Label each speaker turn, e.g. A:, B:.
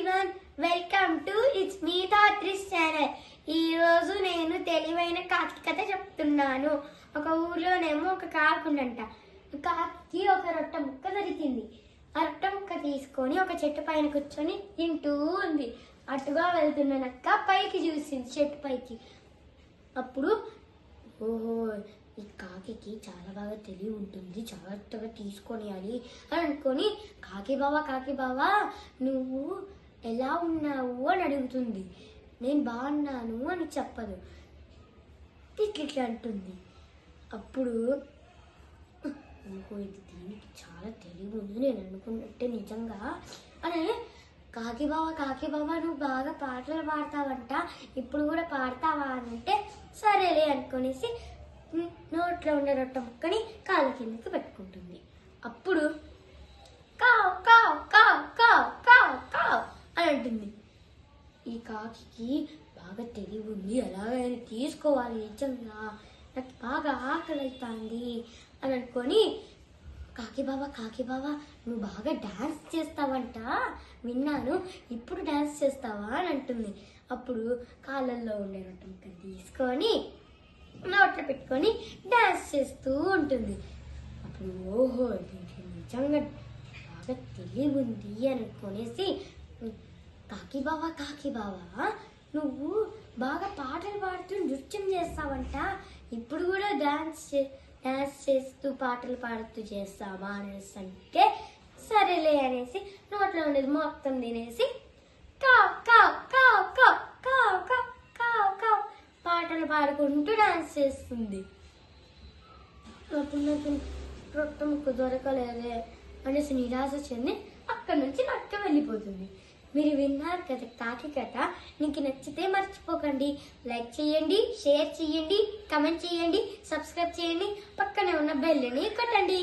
A: Everyone, welcome to it's me Dhatri's channel. ఈ రోజు నేను తెలివైన కాకి కథ చెప్తున్నాను. ఒక ఊర్లోనేమో ఒక కాకి ఉందంట. కాకి ఒక రొట్టె ముక్క దొరికింది. ఆ రొట్టె ముక్క తీసుకొని ఒక చెట్టు పైన కూర్చొని తింటూ ఉంది. అటుగా వెళ్తున్న నక్క పైకి చూసింది, చెట్టు పైకి. అప్పుడు ఓహో, ఈ కాకి చాలా బాగా తెలివి ఉంటుంది, జాగ్రత్తగా తీసుకొని అని అనుకొని కాకి బావా నువ్వు ఎలా ఉన్నావు అని అడుగుతుంది. నేను బాగున్నాను అని చెప్పదు, ఇట్లా అంటుంది. అప్పుడు ఓహో, ఇది దీనికి చాలా తెలివి ఉంది, నేను అనుకున్నట్టే నిజంగా అని కాకి బావా నువ్వు బాగా పాటలు పాడతావంట, ఇప్పుడు కూడా పాడతావా అని అంటే సరేలే అనుకునేసి నోట్లో ఉన్న రొట్టె ముక్కని కాళ్ళ కిందకి పెట్టుకుంటుంది. అప్పుడు కావ్ కావ్ కావ్ కావ్ కావ్ కావ్ అని అంటుంది. ఈ కాకి బాగా తెలివి ఉంది, ఎలాగైనా తీసుకోవాలి, నిజంగా నాకు బాగా ఆకలి అవుతుంది అని అనుకొని కాకి బావా నువ్వు బాగా డాన్స్ చేస్తావంట, విన్నాను, ఇప్పుడు డాన్స్ చేస్తావా అని అంటుంది. అప్పుడు కాళ్ళల్లో ఉండే రొట్టె ముక్కని తీసుకొని నోట్లో పెట్టుకొని డాన్స్ చేస్తూ ఉంటుంది. అప్పుడు ఓహో, దీనికి నిజంగా బాగా తెలివి ఉంది అనుకునేసి కాకి బావా నువ్వు బాగా పాటలు పాడుతూ నృత్యం చేస్తావంట, ఇప్పుడు కూడా డాన్స్ చేస్తూ పాటలు పాడుతూ చేస్తావా అనేసి అంటే సరేలే అనేసి నోట్లో ఉండేది మొత్తం తినేసి కావ్ కావ్ కావ్ కావ్ కావ్ కావ్ కావ్ కావ్ పాటలు పాడుకుంటూ డాన్స్ చేస్తుంది. అప్పుడు నాకు రొట్టె ముక్క దొరకలేదే అనేసి నిరాశ చెంది అక్కడి నుంచి నక్క వెళ్ళిపోతుంది. మీరు విన్నారు కదా కాకి కథ. మీకు నచ్చితే మర్చిపోకండి, లైక్ చేయండి, షేర్ చేయండి, కమెంట్ చేయండి, సబ్స్క్రైబ్ చేయండి, పక్కనే ఉన్న బెల్ని కొట్టండి.